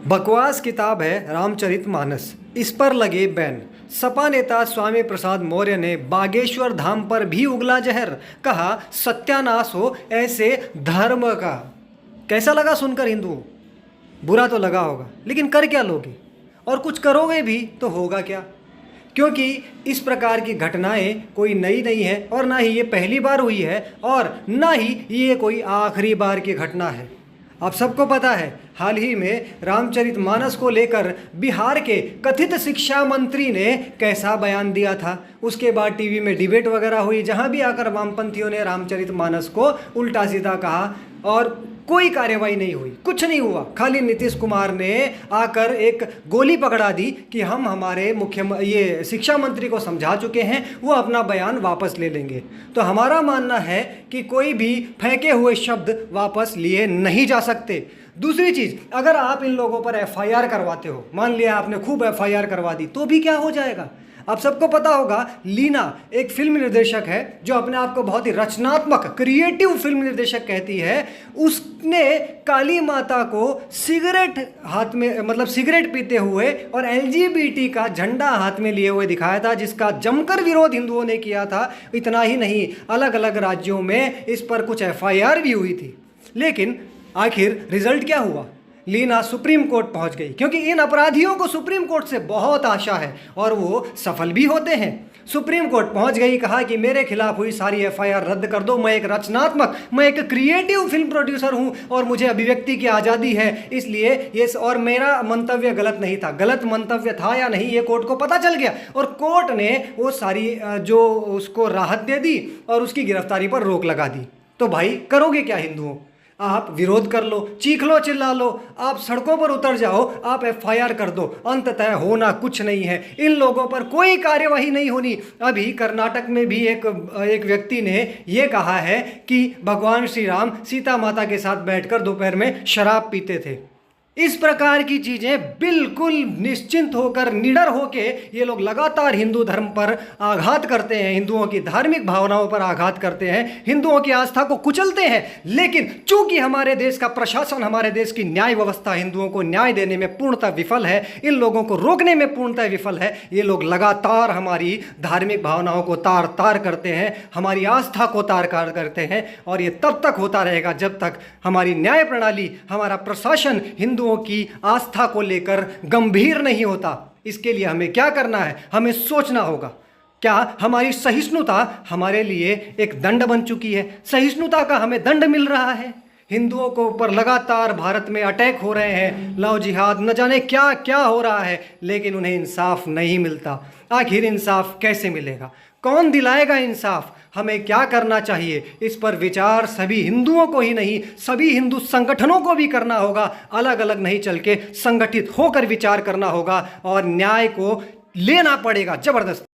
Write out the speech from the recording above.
बकवास किताब है रामचरितमानस, इस पर लगे बैन। सपा नेता स्वामी प्रसाद मौर्य ने बागेश्वर धाम पर भी उगला जहर, कहा सत्यानाश हो ऐसे धर्म का। कैसा लगा सुनकर हिंदुओं? बुरा तो लगा होगा, लेकिन कर क्या लोगे? और कुछ करोगे भी तो होगा क्या? क्योंकि इस प्रकार की घटनाएं कोई नई नहीं है, और ना ही ये पहली बार हुई है, और ना ही ये कोई आखिरी बार की घटना है। आप सबको पता है, हाल ही में रामचरितमानस को लेकर बिहार के कथित शिक्षा मंत्री ने कैसा बयान दिया था। उसके बाद टीवी में डिबेट वगैरह हुई, जहां भी आकर वामपंथियों ने रामचरितमानस को उल्टा सीधा कहा, और कोई कार्यवाही नहीं हुई, कुछ नहीं हुआ। खाली नीतीश कुमार ने आकर एक गोली पकड़ा दी कि हम हमारे ये शिक्षा मंत्री को समझा चुके हैं, वो अपना बयान वापस ले लेंगे। तो हमारा मानना है कि कोई भी फेंके हुए शब्द वापस लिए नहीं जा सकते। दूसरी चीज़, अगर आप इन लोगों पर एफआईआर करवाते हो, मान लिया आपने खूब एफआईआर करवा दी, तो भी क्या हो जाएगा? आप सबको पता होगा, लीना एक फिल्म निर्देशक है जो अपने आप को बहुत ही रचनात्मक क्रिएटिव फिल्म निर्देशक कहती है। उसने काली माता को सिगरेट हाथ में, मतलब सिगरेट पीते हुए और एलजीबीटी का झंडा हाथ में लिए हुए दिखाया था, जिसका जमकर विरोध हिंदुओं ने किया था। इतना ही नहीं, अलग अलग राज्यों में इस पर कुछ एफआईआर भी हुई थी। लेकिन आखिर रिजल्ट क्या हुआ? लीना सुप्रीम कोर्ट पहुंच गई, क्योंकि इन अपराधियों को सुप्रीम कोर्ट से बहुत आशा है और वो सफल भी होते हैं। सुप्रीम कोर्ट पहुंच गई, कहा कि मेरे खिलाफ हुई सारी एफआईआर रद्द कर दो। मैं एक क्रिएटिव फिल्म प्रोड्यूसर हूं और मुझे अभिव्यक्ति की आज़ादी है, इसलिए ये, और मेरा मंतव्य गलत नहीं था। गलत मंतव्य था या नहीं, ये कोर्ट को पता चल गया, और कोर्ट ने वो सारी जो उसको राहत दे दी और उसकी गिरफ्तारी पर रोक लगा दी। तो भाई करोगे क्या हिंदुओं? आप विरोध कर लो, चीख लो, चिल्ला लो, आप सड़कों पर उतर जाओ, आप एफआईआर कर दो, अंततः होना कुछ नहीं है। इन लोगों पर कोई कार्यवाही नहीं होनी। अभी कर्नाटक में भी एक व्यक्ति ने यह कहा है कि भगवान श्री राम सीता माता के साथ बैठकर दोपहर में शराब पीते थे। इस प्रकार की चीज़ें बिल्कुल निश्चिंत होकर, निडर होके ये लोग लगातार हिंदू धर्म पर आघात करते हैं, हिंदुओं की धार्मिक भावनाओं पर आघात करते हैं, हिंदुओं की आस्था को कुचलते हैं। लेकिन चूंकि हमारे देश का प्रशासन, हमारे देश की न्याय व्यवस्था हिंदुओं को न्याय देने में पूर्णतः विफल है, इन लोगों को रोकने में पूर्णतः विफल है। ये लोग लगातार हमारी धार्मिक भावनाओं को तार तार करते हैं, हमारी आस्था को तार तार करते हैं, और ये तब तक होता रहेगा जब तक हमारी न्याय प्रणाली, हमारा प्रशासन हिंदुओं की आस्था को लेकर गंभीर नहीं होता। इसके लिए हमें क्या करना है? हमें सोचना होगा, क्या हमारी सहिष्णुता हमारे लिए एक दंड बन चुकी है? सहिष्णुता का हमें दंड मिल रहा है। हिंदुओं को ऊपर लगातार भारत में अटैक हो रहे हैं, लव जिहाद, न जाने क्या क्या हो रहा है, लेकिन उन्हें इंसाफ नहीं मिलता। आखिर इंसाफ कैसे मिलेगा? कौन दिलाएगा इंसाफ? हमें क्या करना चाहिए? इस पर विचार सभी हिंदुओं को ही नहीं, सभी हिंदू संगठनों को भी करना होगा। अलग अलग नहीं चल के संगठित होकर विचार करना होगा और न्याय को लेना पड़ेगा जबरदस्त।